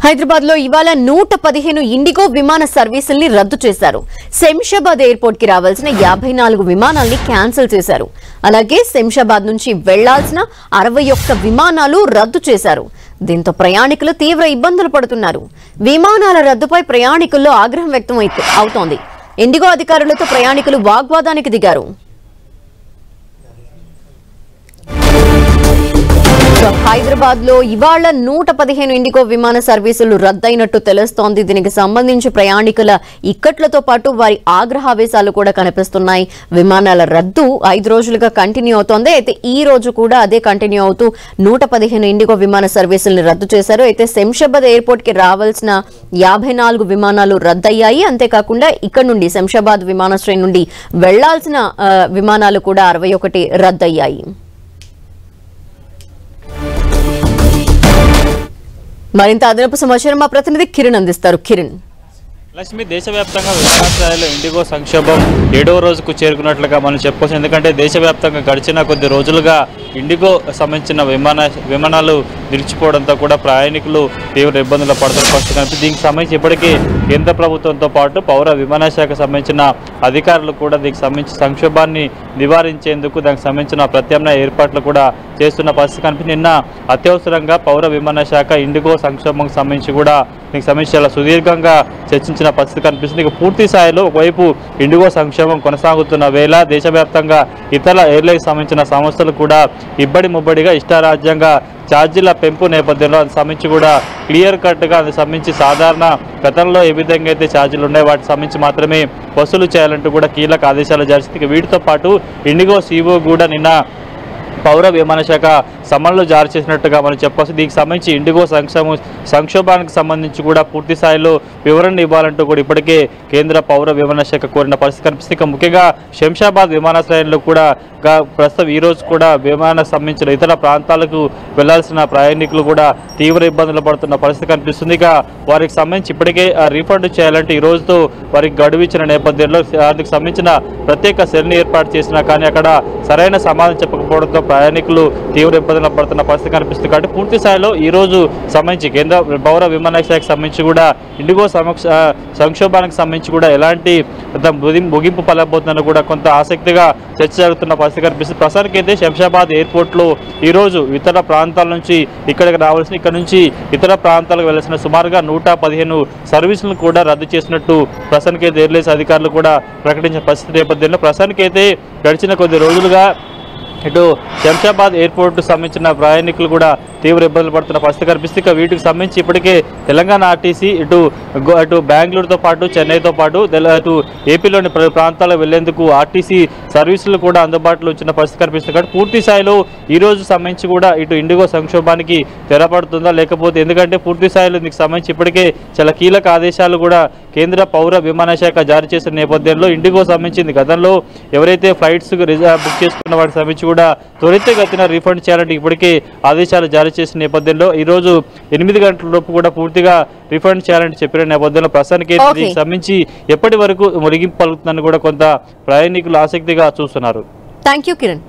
హైదరాబాద్ లో ఇవాళ 115 ఇండిగో విమాన సర్వీసుల్ని రద్దు చేశారు. శంషాబాద్ ఎయిర్పోర్ట్ కి రావాల్సిన 54 విమానాల్ని క్యాన్సిల్ చేశారు. అలాగే శంషాబాద్ నుంచి వెళ్లాల్సిన 61 విమానాలు రద్దు చేశారు. దీంతో ప్రయాణికులు తీవ్ర ఇబ్బందులు పడుతున్నారు. విమానాల రద్దుపై ప్రయాణికుల్లో ఆగ్రహం వ్యక్తం అవుతోంది. ఇండిగో అధికారులతో ప్రయాణికులు వాగ్వాదానికి దిగారు. హైదరాబాద్ లో ఇవాళ 115 ఇండిగో విమాన సర్వీసులు రద్దయినట్టు తెలుస్తోంది. దీనికి సంబంధించి ప్రయాణికుల ఇక్కట్లతో పాటు వారి ఆగ్రహావేశాలు కూడా కనిపిస్తున్నాయి. విమానాల రద్దు 5 రోజులుగా కంటిన్యూ అవుతోంది. అయితే ఈ రోజు కూడా అదే కంటిన్యూ అవుతూ 115 ఇండిగో విమాన సర్వీసులను రద్దు చేశారు. అయితే శంషాబాద్ ఎయిర్పోర్ట్ కి రావాల్సిన 54 విమానాలు రద్దయ్యాయి. అంతేకాకుండా ఇక్కడ నుండి శంషాబాద్ విమానాశ్రయం నుండి వెళ్లాల్సిన విమానాలు కూడా 61 రద్దయ్యాయి. మరింత అదనపు సమాచారం మా ప్రతినిధి కిరణ్ అందిస్తారు. కిరణ్, లక్ష్మి, దేశవ్యాప్తంగా విమానాశ్రయాల్లో ఇండిగో సంక్షోభం 7వ రోజుకు చేరుకున్నట్లుగా మనం చెప్పుకోవచ్చు. ఎందుకంటే దేశవ్యాప్తంగా గడిచిన కొద్ది రోజులుగా ఇండిగో సంబంధించిన విమానాలు నిలిచిపోవడంతో కూడా ప్రయాణికులు తీవ్ర ఇబ్బందులు పడుతున్న పరిస్థితి కనిపిస్తుంది. దీనికి సంబంధించి ఇప్పటికీ కేంద్ర ప్రభుత్వంతో పాటు పౌర విమానయాన శాఖకు సంబంధించిన అధికారులు కూడా దీనికి సంబంధించి సంక్షోభాన్ని నివారించేందుకు దానికి సంబంధించిన ప్రత్యామ్నాయ ఏర్పాట్లు కూడా చేస్తున్న పరిస్థితి కనిపిస్తుంది. నిన్న అత్యవసరంగా పౌర విమానయాన శాఖ ఇండిగో సంక్షోభంకి సంబంధించి కూడా దీనికి సంబంధించి చాలా సుదీర్ఘంగా చర్చించిన పరిస్థితి కనిపిస్తుంది. ఇక పూర్తి స్థాయిలో ఒకవైపు ఇండిగో సంక్షోభం కొనసాగుతున్న వేళ దేశవ్యాప్తంగా ఇతర ఎయిర్లైన్స్ సంబంధించిన సంస్థలు కూడా ఇబ్బడి ముబ్బడిగా ఇష్టారాజ్యంగా ఛార్జీల పెంపు నేపథ్యంలో అది సంబంధించి కూడా క్లియర్ కట్గా అది సంబంధించి సాధారణ గతంలో ఏ విధంగా అయితే ఛార్జీలు ఉన్నాయో వాటికి సంబంధించి మాత్రమే వసూలు చేయాలంటూ కూడా కీలక ఆదేశాలు జారీ చేసింది. వీటితో పాటు ఇండిగో సీఈఓ కూడా నిన్న పౌర విమాన శాఖ సమన్లు జారీ చేసినట్టుగా మనం చెప్పవచ్చు. దీనికి సంబంధించి ఇండిగో సంక్షోభానికి సంబంధించి కూడా పూర్తి స్థాయిలో వివరణ ఇవ్వాలంటూ కూడా ఇప్పటికే కేంద్ర పౌర విమాన శాఖ కోరిన పరిస్థితి కనిపిస్తుంది. ముఖ్యంగా శంషాబాద్ విమానాశ్రయంలో కూడా ప్రస్తుతం ఈ రోజు కూడా విమానానికి సంబంధించిన ఇతర ప్రాంతాలకు వెళ్లాల్సిన ప్రయాణికులు కూడా తీవ్ర ఇబ్బందులు పడుతున్న పరిస్థితి కనిపిస్తుంది. ఇక వారికి సంబంధించి ఇప్పటికే రీఫండ్ చేయాలంటే ఈ రోజుతో వారికి గడువు ఇచ్చిన నేపథ్యంలో వారికి సంబంధించిన ప్రత్యేక సెల్ని ఏర్పాటు చేసినా కానీ అక్కడ సరైన సమాధానం చెప్పకపోవడంతో ప్రయాణికులు తీవ్ర ఇబ్బందులు పడుతున్న పరిస్థితి కనిపిస్తుంది. కాబట్టి పూర్తి స్థాయిలో ఈ రోజు సంబంధించి కేంద్ర పౌర విమానయాన శాఖకు సంబంధించి కూడా ఇండిగో సంక్షోభానికి సంబంధించి కూడా ఎలాంటి ముగింపు పలబోతుందని కూడా కొంత ఆసక్తిగా చర్చ జరుగుతున్న పరిస్థితి కనిపిస్తుంది. ప్రస్తుతానికి అయితే శంషాబాద్ ఎయిర్పోర్ట్లో ఈరోజు ఇతర ప్రాంతాల నుంచి ఇక్కడికి రావాల్సిన ఇక్కడ నుంచి ఇతర ప్రాంతాలకు వెళ్లాల్సిన సుమారుగా 115 సర్వీసులను కూడా రద్దు చేసినట్టు ప్రస్తుతానికి అయితే ఎయిర్లైన్స్ అధికారులు కూడా ప్రకటించిన పరిస్థితి నేపథ్యంలో ప్రస్తుతానికి అయితే గడిచిన కొద్ది రోజులుగా ఇటు శంషాబాద్ ఎయిర్పోర్టు సంబంధించిన ప్రయాణికులు కూడా తీవ్ర ఇబ్బందులు పడుతున్న పరిస్థితి కనిపిస్తుంది. ఇక వీటికి సంబంధించి ఇప్పటికే తెలంగాణ ఆర్టీసీ అటు బెంగళూరుతో పాటు చెన్నైతో పాటు అటు ఏపీలోని ప్రాంతాలకు వెళ్లేందుకు ఆర్టీసీ సర్వీసులు కూడా అందుబాటులో వచ్చిన పరిస్థితి కనిపిస్తుంది. కాబట్టి పూర్తి స్థాయిలో ఈ రోజు సంబంధించి కూడా ఇటు ఇండిగో సంక్షోభానికి తెరపడుతుందా లేకపోతే, ఎందుకంటే పూర్తి స్థాయిలో దీనికి సంబంధించి ఇప్పటికే చాలా కీలక ఆదేశాలు కూడా కేంద్ర పౌర విమానయాన శాఖ జారీ చేసిన నేపథ్యంలో ఇండిగో సంబంధించింది గతంలో ఎవరైతే ఫ్లైట్స్ బుక్ చేసుకున్న వాటికి సంబంధించి కూడా త్వరితగతిన రీఫండ్ చేయాలంటే ఇప్పటికే ఆదేశాలు జారీ చేసిన నేపథ్యంలో ఈ రోజు 8 గంటల లోపు కూడా పూర్తిగా రీఫండ్ చేయాలంటే చెప్పిన నేపథ్యంలో ప్రస్తుతానికి దీనికి సంబంధించి ఎప్పటి వరకు ముగింపు పలుకుతుందని కూడా కొంత ప్రయాణికులు ఆసక్తిగా చూస్తున్నారు. థాంక్యూ కిరణ్.